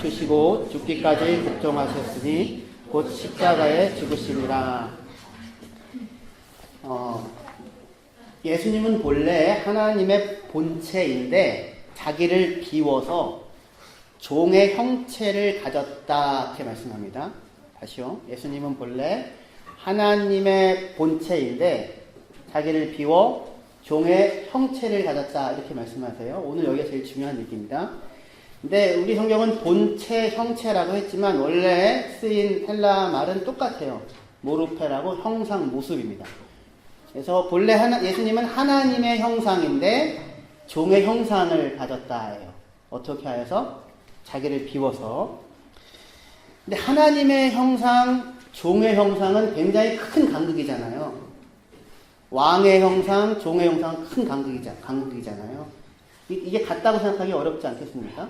주시고 죽기까지 복종하셨으니 곧 십자가에 죽으시니라. 예수님은 본래 하나님의 본체인데 자기를 비워서 종의 형체를 가졌다 이렇게 말씀합니다. 다시요. 예수님은 본래 하나님의 본체인데 자기를 비워 종의 형체를 가졌다 이렇게 말씀하세요. 오늘 여기가 제일 중요한 얘기입니다. 근데 우리 성경은 본체, 형체라고 했지만 원래 쓰인 헬라 말은 똑같아요. 모르페라고 형상, 모습입니다. 그래서 본래 예수님은 하나님의 형상인데 종의 형상을 가졌다예요. 어떻게 하여서? 자기를 비워서. 근데 하나님의 형상, 종의 형상은 굉장히 큰 간극이잖아요. 왕의 형상, 종의 형상은 큰 간극이잖아요. 이게 같다고 생각하기 어렵지 않겠습니까?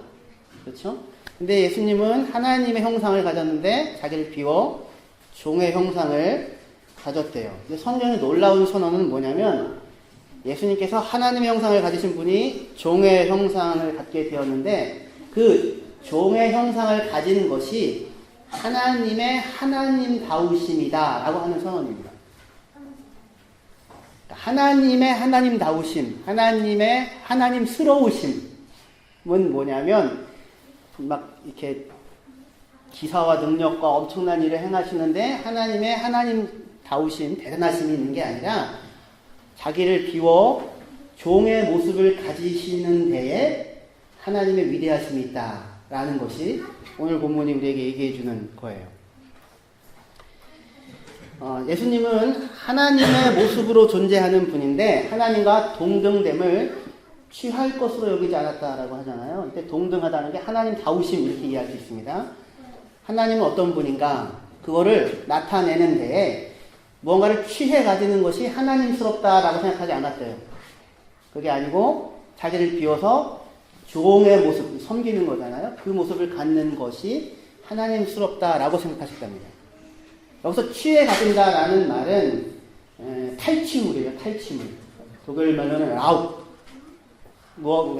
그렇죠? 근데 예수님은 하나님의 형상을 가졌는데 자기를 비워 종의 형상을 가졌대요. 근데 성경의 놀라운 선언은 뭐냐면 예수님께서 하나님의 형상을 가지신 분이 종의 형상을 갖게 되었는데 그 종의 형상을 가진 것이 하나님의 하나님다우심이다 라고 하는 선언입니다. 하나님의 하나님다우심, 하나님의 하나님스러우심은 뭐냐면 막 이렇게 기사와 능력과 엄청난 일을 행하시는데 하나님의 하나님다우심, 대단하심이 있는 게 아니라 자기를 비워 종의 모습을 가지시는 데에 하나님의 위대하심이 있다라는 것이 오늘 본문이 우리에게 얘기해 주는 거예요. 예수님은 하나님의 모습으로 존재하는 분인데 하나님과 동등됨을 취할 것으로 여기지 않았다라고 하잖아요. 이때 동등하다는 게 하나님다우심 이렇게 이해할 수 있습니다. 하나님은 어떤 분인가? 그거를 나타내는 데에 무언가를 취해 가지는 것이 하나님스럽다라고 생각하지 않았대요. 그게 아니고 자기를 비워서 종의 모습, 섬기는 거잖아요. 그 모습을 갖는 것이 하나님스럽다라고 생각하셨답니다. 여기서 취해 가진다라는 말은 탈취물이에요. 탈취물. 독일 말로는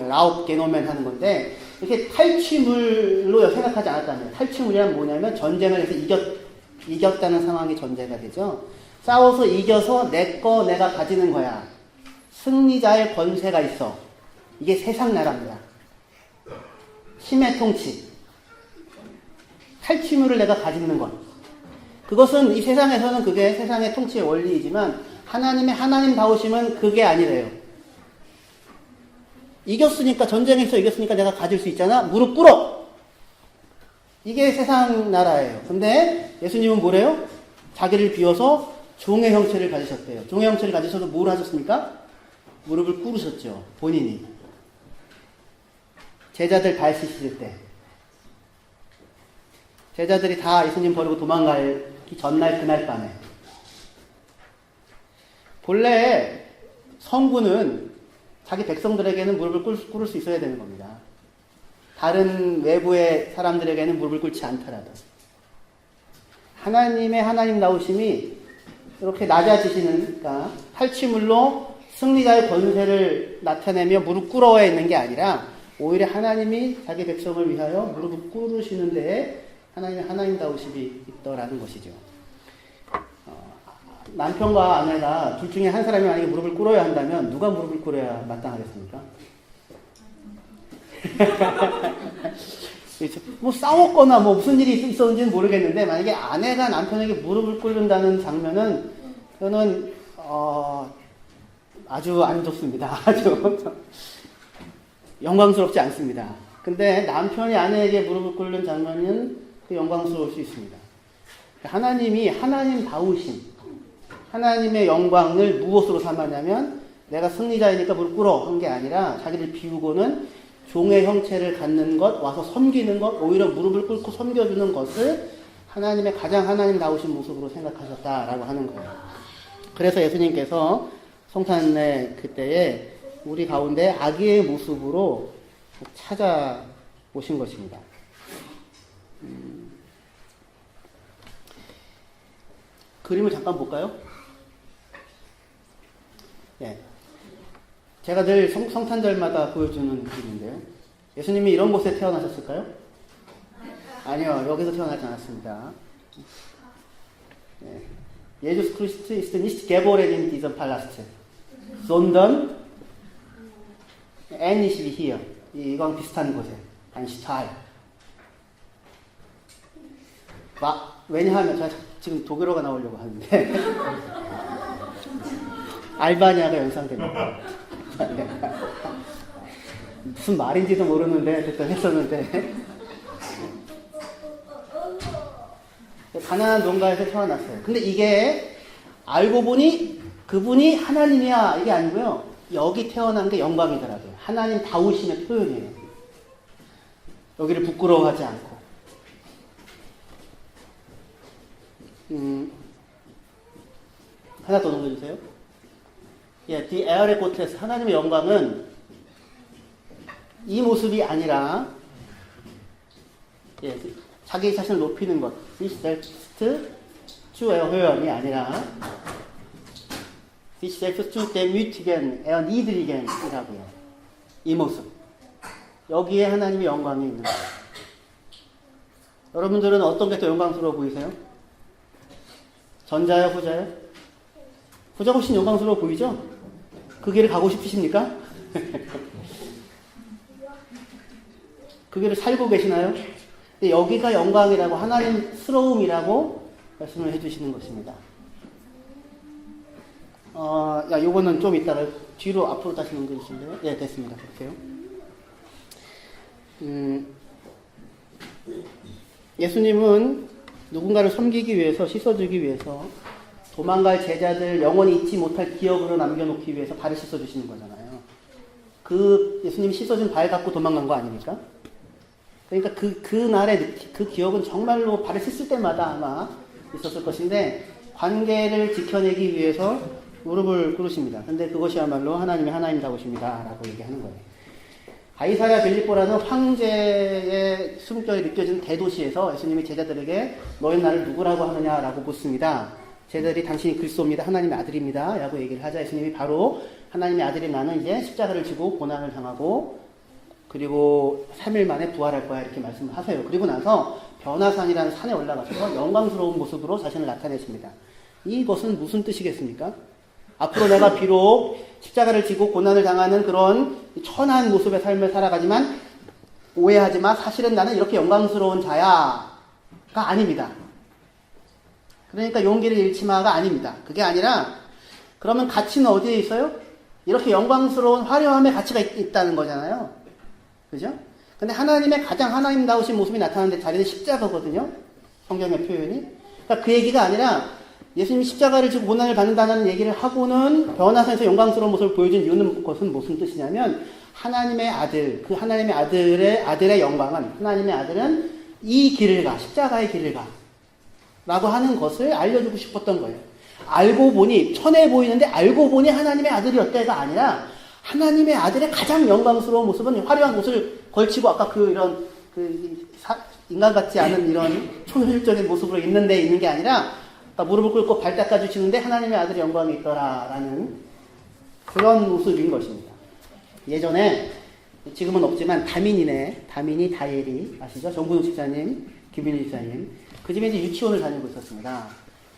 라우 게노멘 하는 건데 이렇게 탈취물로 생각하지 않았다는. 탈취물이란 뭐냐면 전쟁을 해서 이겼다는 상황이 전제가 되죠. 싸워서 이겨서 내가 가지는 거야. 승리자의 권세가 있어. 이게 세상 나라입니다. 힘의 통치. 탈취물을 내가 가지는 것. 그것은 이 세상에서는 그게 세상의 통치의 원리이지만 하나님의 하나님다우심은 그게 아니래요. 이겼으니까, 전쟁에서 이겼으니까 내가 가질 수 있잖아. 무릎 꿇어! 이게 세상 나라예요. 근데 예수님은 뭐래요? 자기를 비워서 종의 형체를 가지셨대요. 종의 형체를 가지셔서 뭘 하셨습니까? 무릎을 꿇으셨죠. 본인이. 제자들 발 씻을 때. 제자들이 다 예수님 버리고 도망갈 전날 그날 밤에. 본래 성부는 자기 백성들에게는 무릎을 꿇을 수 있어야 되는 겁니다. 다른 외부의 사람들에게는 무릎을 꿇지 않더라도. 하나님의 하나님다우심이 이렇게 낮아지시니까 탈취물로 승리자의 권세를 나타내며 무릎 꿇어야 있는 게 아니라 오히려 하나님이 자기 백성을 위하여 무릎을 꿇으시는 데에 하나님의 하나님다우심이 있더라는 것이죠. 남편과 아내가 둘 중에 한 사람이 만약에 무릎을 꿇어야 한다면 누가 무릎을 꿇어야 마땅하겠습니까? 뭐 싸웠거나 뭐 무슨 일이 있었는지는 모르겠는데 만약에 아내가 남편에게 무릎을 꿇는다는 장면은 저는 아주 안 좋습니다. 아주 영광스럽지 않습니다. 근데 남편이 아내에게 무릎을 꿇는 장면은 그 영광스러울 수 있습니다. 하나님이 하나님다우심, 하나님의 영광을 무엇으로 삼았냐면 내가 승리자이니까 무릎 꿇어 한 게 아니라 자기를 비우고는 종의 형체를 갖는 것, 와서 섬기는 것, 오히려 무릎을 꿇고 섬겨주는 것을 하나님의 가장 하나님다우신 모습으로 생각하셨다라고 하는 거예요. 그래서 예수님께서 성탄의 그때에 우리 가운데 아기의 모습으로 찾아오신 것입니다. 그림을 잠깐 볼까요? 네. 제가 늘 성탄절마다 보여주는 그림인데요. 예수님이 이런 곳에 태어나셨을까요? 아니요, 여기서 태어나지 않았습니다. 네. Jesus Christ ist nicht geboren in diesem Palast, sondern ähnlich wie hier. 이건 비슷한 곳에. ein Stall. 왜냐하면 제가 지금 독일어가 나오려고 하는데 알바니아가 연상됩니다. 무슨 말인지도 모르는데 그때 했었는데 가나안 농가에서 태어났어요. 근데 이게 알고 보니 그분이 하나님이야 이게 아니고요. 여기 태어난 게 영광이더라고요. 하나님 다우심의 표현이에요. 여기를 부끄러워하지 않고. 하나 더 넘겨주세요. 예, die Ehre Gottes, 하나님의 영광은 이 모습이 아니라, 예, 자기 자신을 높이는 것, sich selbst zu erhöhen이 아니라, sich selbst zu demütigen, erniedrigen 이라고요. 이 모습. 여기에 하나님의 영광이 있는 거예요. 여러분들은 어떤 게 더 영광스러워 보이세요? 전자요, 후자요? 후자가 훨씬 영광스러워 보이죠? 그 길을 가고 싶으십니까? 그 길을 살고 계시나요? 근데 여기가 영광이라고, 하나님스러움이라고 말씀을 해주시는 것입니다. 요거는 좀 이따가 뒤로 앞으로 다시 넘겨주실래요? 네, 됐습니다. 그렇게요. 예수님은 누군가를 섬기기 위해서, 씻어주기 위해서, 도망갈 제자들 영원히 잊지 못할 기억으로 남겨놓기 위해서 발을 씻어주시는 거잖아요. 그 예수님이 씻어준 발 갖고 도망간 거 아닙니까? 그러니까 그날의 그 기억은 정말로 발을 씻을 때마다 아마 있었을 것인데, 관계를 지켜내기 위해서 무릎을 꿇으십니다. 근데 그것이야말로 하나님의 하나님다우십니다. 라고 얘기하는 거예요. 가이사랴 빌립보라는 황제의 숨결이 느껴지는 대도시에서 예수님이 제자들에게 너희 나를 누구라고 하느냐라고 묻습니다. 제자들이 당신이 그리스도입니다. 하나님의 아들입니다. 라고 얘기를 하자 예수님이 바로 하나님의 아들인 나는 이제 십자가를 지고 고난을 당하고 그리고 3일 만에 부활할 거야 이렇게 말씀을 하세요. 그리고 나서 변화산이라는 산에 올라가셔서 영광스러운 모습으로 자신을 나타내십니다. 이것은 무슨 뜻이겠습니까? 앞으로 내가 비록 십자가를 지고 고난을 당하는 그런 천한 모습의 삶을 살아가지만 오해하지 마. 사실은 나는 이렇게 영광스러운 자야가 아닙니다. 그러니까 용기를 잃지 마가 아닙니다. 그게 아니라 그러면 가치는 어디에 있어요? 이렇게 영광스러운 화려함의 가치가 있다는 거잖아요. 그죠? 근데 하나님의 가장 하나님다우신 모습이 나타나는 자리는 십자가거든요. 성경의 표현이. 그러니까 그 얘기가 아니라 예수님이 십자가를 지고 고난을 받는다는 얘기를 하고는 변화산에서 영광스러운 모습을 보여준 이유는 것은 무슨 뜻이냐면 하나님의 아들, 그 하나님의 아들의 영광은 하나님의 아들은 이 길을 가, 십자가의 길을 가 라고 하는 것을 알려주고 싶었던 거예요. 알고 보니 천해 보이는데 알고 보니 하나님의 아들이었다가 아니라 하나님의 아들의 가장 영광스러운 모습은 화려한 옷을 걸치고 아까 인간 같지 않은 이런 초현실적인 모습으로 있는 데 있는 게 아니라 무릎을 꿇고 발 닦아주시는데 하나님의 아들의 영광이 있더라라는 그런 모습인 것입니다. 예전에 지금은 없지만 다민이 다엘이 아시죠? 정근욱 집사님, 김민희 집사님 그 집에 이제 유치원을 다니고 있었습니다.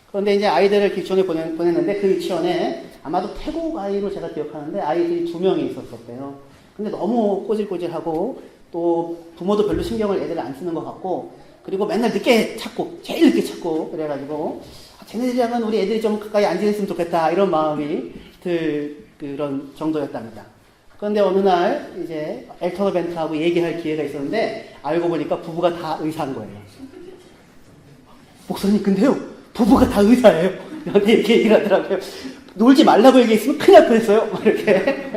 그런데 이제 아이들을 유치원에 보냈는데 그 유치원에 아마도 태국 아이로 제가 기억하는데 아이들이 2명이 있었대요. 근데 너무 꼬질꼬질하고 또 부모도 별로 신경을 애들을 안 쓰는 것 같고 그리고 맨날 늦게 찾고 제일 늦게 찾고 그래가지고 쟤네들이랑은 우리 애들이 좀 가까이 안 지냈으면 좋겠다 이런 마음이 들 그런 정도였답니다. 그런데 어느 날 이제 엘터 벤트하고 얘기할 기회가 있었는데 알고 보니까 부부가 다 의사인 거예요. 목사님 근데요 부부가 다 의사예요. 나한테 이렇게 얘기를 하더라고요. 놀지 말라고 얘기했으면 큰일 날 뻔했어요. 이렇게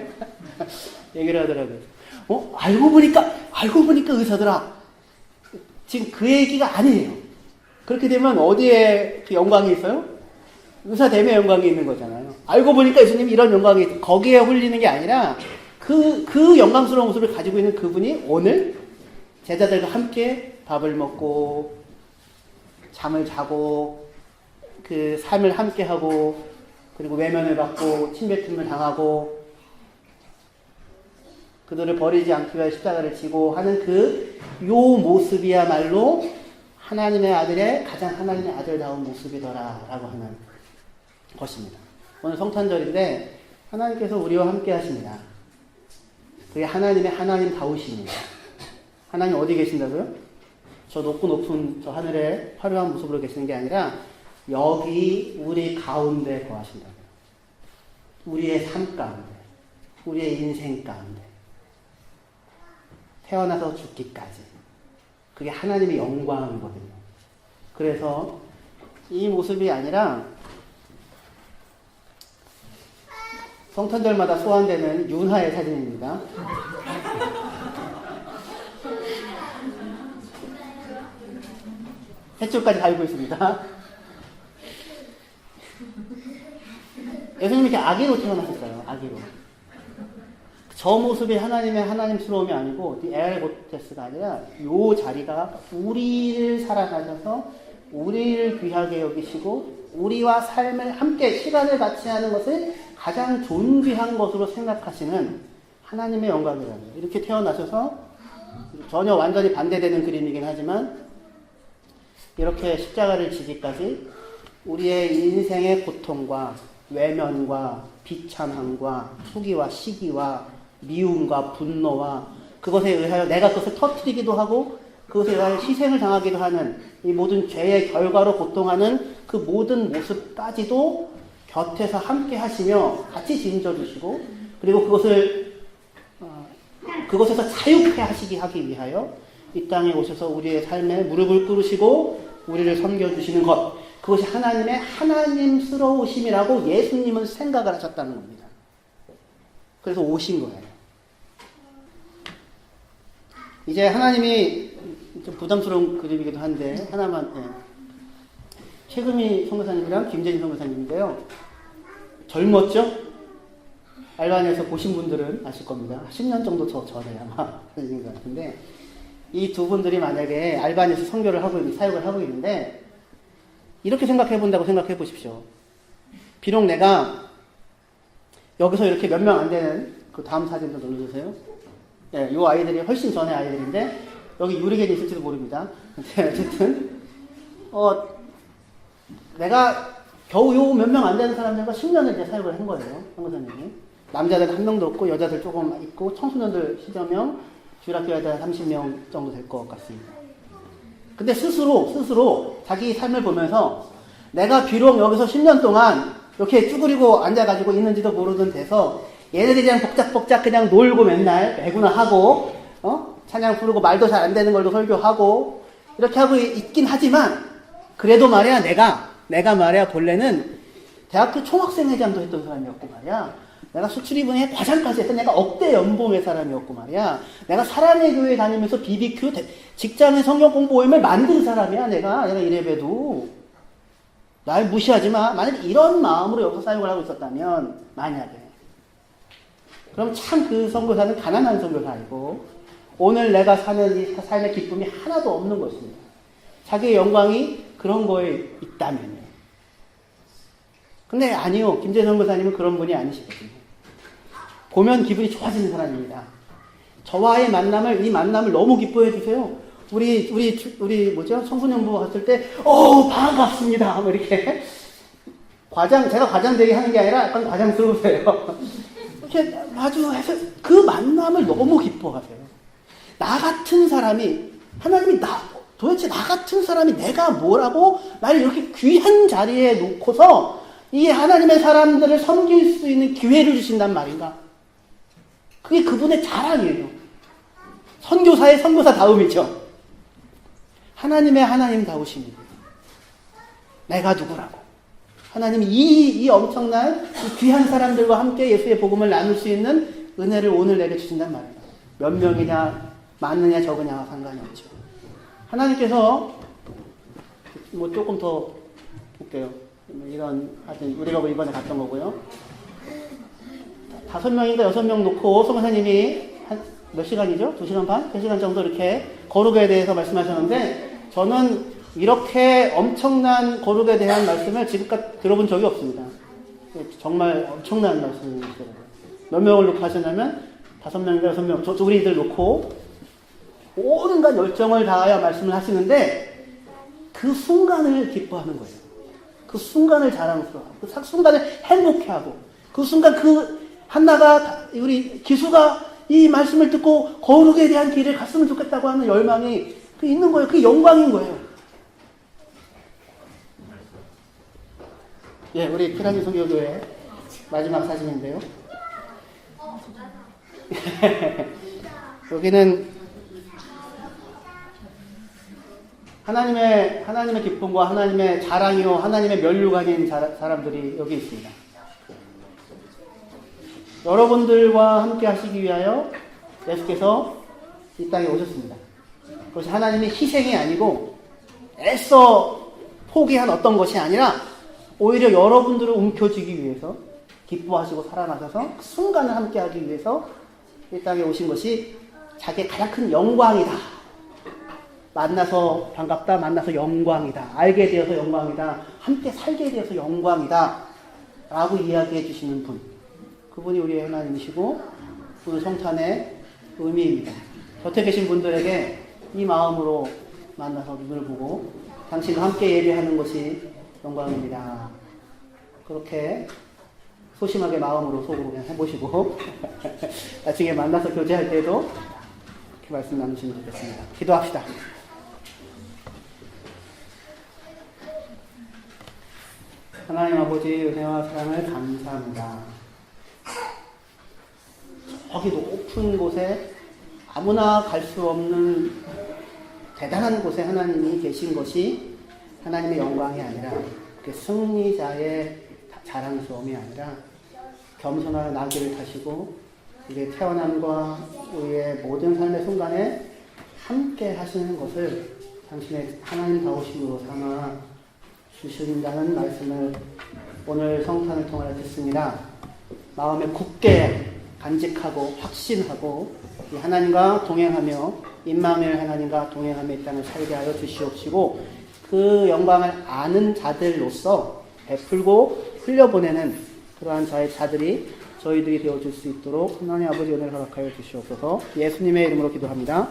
얘기를 하더라고요. 알고 보니까 의사더라. 지금 그 얘기가 아니에요. 그렇게 되면 어디에 그 영광이 있어요? 의사됨의 영광이 있는 거잖아요. 알고 보니까 예수님이 이런 영광이 거기에 홀리는 게 아니라 그 영광스러운 모습을 가지고 있는 그분이 오늘 제자들과 함께 밥을 먹고 잠을 자고 그 삶을 함께 하고 그리고 외면을 받고 침뱉음을 당하고 그들을 버리지 않기 위해 십자가를 지고 하는 요 모습이야말로 하나님의 아들의 가장 하나님의 아들다운 모습이더라라고 하는 것입니다. 오늘 성탄절인데 하나님께서 우리와 함께 하십니다. 그게 하나님의 하나님다우십니다. 하나님 어디 계신다고요? 저 높은 저 하늘에 화려한 모습으로 계시는 게 아니라 여기 우리 가운데 거하신다고요. 우리의 삶 가운데, 우리의 인생 가운데, 태어나서 죽기까지. 그게 하나님의 영광이거든요. 그래서 이 모습이 아니라 성탄절마다 소환되는 윤하의 사진입니다. 햇줄까지 달고 있습니다. 예수님이 이렇게 아기로 태어나셨어요. 아기로. 저 모습이 하나님의 하나님스러움이 아니고 에알고테스가 아니라 요 자리가 우리를 사랑하셔서 우리를 귀하게 여기시고 우리와 삶을 함께 시간을 같이 하는 것을 가장 존귀한 것으로 생각하시는 하나님의 영광이라는 이렇게 태어나셔서 전혀 완전히 반대되는 그림이긴 하지만 이렇게 십자가를 지기까지 우리의 인생의 고통과 외면과 비참함과 투기와 시기와 미움과 분노와 그것에 의하여 내가 그것을 터뜨리기도 하고 그것에 의하여 희생을 당하기도 하는 이 모든 죄의 결과로 고통하는 그 모든 모습까지도 곁에서 함께 하시며 같이 짐져 주시고 그리고 그것에서 자유케 하기 위하여 이 땅에 오셔서 우리의 삶에 무릎을 꿇으시고 우리를 섬겨주시는 것 그것이 하나님의 하나님스러우심이라고 예수님은 생각을 하셨다는 겁니다. 그래서 오신 거예요. 이제 하나님이 좀 부담스러운 그림이기도 한데 하나만 최금희 선교사님이랑 김재진 선교사님인데요. 젊었죠? 알바니아에서 보신 분들은 아실 겁니다. 10년 정도 더 전에 아마 선생님 같은데 이 두 분들이 만약에 알바니아에서 선교를 하고 있는 사역을 하고 있는데 이렇게 생각해 본다고 생각해 보십시오. 비록 내가 여기서 이렇게 몇 명 안 되는 그 다음 사진도 눌러주세요. 예, 요 아이들이 훨씬 전의 아이들인데 여기 유리견이 있을지도 모릅니다. 근데 어쨌든 내가 겨우 요 몇 명 안 되는 사람들과 10년을 이제 사역을 한 거예요. 선교사님이. 남자들 한 명도 없고 여자들 조금 있고 청소년들 10여 명, 주일학교 여자 30명 정도 될 것 같습니다. 근데 스스로 자기 삶을 보면서 내가 비록 여기서 10년 동안 이렇게 쭈그리고 앉아가지고 있는지도 모르던 데서 얘네들이 그냥 복작복작 그냥 놀고 맨날 배구나 하고 찬양 부르고 말도 잘 안 되는 걸로 설교하고 이렇게 하고 있긴 하지만 그래도 말이야 내가 말이야 본래는 대학교 총학생회장도 했던 사람이었고 말이야 내가 수출입은에 과장까지 했던 내가 억대 연봉의 사람이었고 말이야 내가 사랑의 교회 다니면서 BBQ 직장의 성경 공부 모임을 만든 사람이야 내가 이래봬도 날 무시하지 마. 만약에 이런 마음으로 여기서 사역을 하고 있었다면 만약에 그럼 참 그 선교사는 가난한 선교사이고 오늘 내가 사는 이 삶의 기쁨이 하나도 없는 것입니다. 자기의 영광이 그런 거에 있다면요. 근데 아니요. 김재선 선교사님은 그런 분이 아니시거든요. 보면 기분이 좋아지는 사람입니다. 저와의 이 만남을 너무 기뻐해 주세요. 우리 뭐죠? 청소년부 갔을 때, 반갑습니다. 뭐 이렇게. 제가 과장되게 하는 게 아니라 약간 과장스러우세요. 이렇게 마주해서 그 만남을 너무 기뻐하세요. 나 같은 사람이, 하나님이 도대체 나 같은 사람이 내가 뭐라고 나를 이렇게 귀한 자리에 놓고서 이 하나님의 사람들을 섬길 수 있는 기회를 주신단 말인가? 그게 그분의 자랑이에요. 선교사의 선교사다움이죠. 하나님의 하나님다우십니다. 내가 누구라고. 하나님이 이 엄청난 이 귀한 사람들과 함께 예수의 복음을 나눌 수 있는 은혜를 오늘 내게 주신단 말이에요. 몇 명이냐, 많느냐, 적으냐와 상관이 없죠. 하나님께서 뭐 조금 더 볼게요. 하여튼 우리가 이번에 갔던 거고요. 5명인가 6명 놓고 선교사님이 몇 시간이죠? 2시간 반? 3시간 정도 이렇게 거룩에 대해서 말씀하셨는데 저는 이렇게 엄청난 거룩에 대한 말씀을 지금까지 들어본 적이 없습니다. 정말 엄청난 말씀이시더라고요. 몇 명을 놓고 하셨냐면 5명인가 6명, 우리들 놓고 온갖 열정을 다하여 말씀을 하시는데 그 순간을 기뻐하는 거예요. 그 순간을 자랑스러워하고 그 순간을 행복해하고 그 순간 그 한나가 우리 기수가 이 말씀을 듣고 거룩에 대한 길을 갔으면 좋겠다고 하는 열망이 그 있는 거예요. 그게 영광인 거예요. 예, 우리 피라미 선교교회 마지막 사진인데요. 여기는 하나님의 기쁨과 하나님의 자랑이요, 하나님의 면류관인 사람들이 여기 있습니다. 여러분들과 함께 하시기 위하여 예수께서 이 땅에 오셨습니다. 그것이 하나님의 희생이 아니고 애써 포기한 어떤 것이 아니라 오히려 여러분들을 움켜쥐기 위해서 기뻐하시고 살아나셔서 그 순간을 함께 하기 위해서 이 땅에 오신 것이 자기의 가장 큰 영광이다. 만나서 반갑다. 만나서 영광이다. 알게 되어서 영광이다. 함께 살게 되어서 영광이다. 라고 이야기해 주시는 분. 그분이 우리의 하나님이시고 오늘 성탄의 의미입니다. 곁에 계신 분들에게 이 마음으로 만나서 눈을 보고 당신과 함께 예배하는 것이 영광입니다. 그렇게 소심하게 마음으로 속으로 그냥 해보시고 나중에 만나서 교제할 때도 이렇게 말씀 나누시면 좋겠습니다. 기도합시다. 하나님 아버지 은혜와 사랑을 감사합니다. 저기 높은 곳에 아무나 갈 수 없는 대단한 곳에 하나님이 계신 것이 하나님의 영광이 아니라 그 승리자의 자랑스러움이 아니라 겸손한 나귀를 타시고 우리의 태어남과 우리의 모든 삶의 순간에 함께 하시는 것을 당신의 하나님다우심으로 삼아 주신다는 말씀을 오늘 성탄을 통하여 듣습니다. 마음에 굳게 간직하고 확신하고 이 하나님과 동행하며 임마누엘 하나님과 동행하며 이 땅을 살게 하여 주시옵시고 그 영광을 아는 자들로서 베풀고 흘려보내는 그러한 자들이 저희들이 되어줄 수 있도록 하나님 아버지 은혜를 허락하여 주시옵소서. 예수님의 이름으로 기도합니다.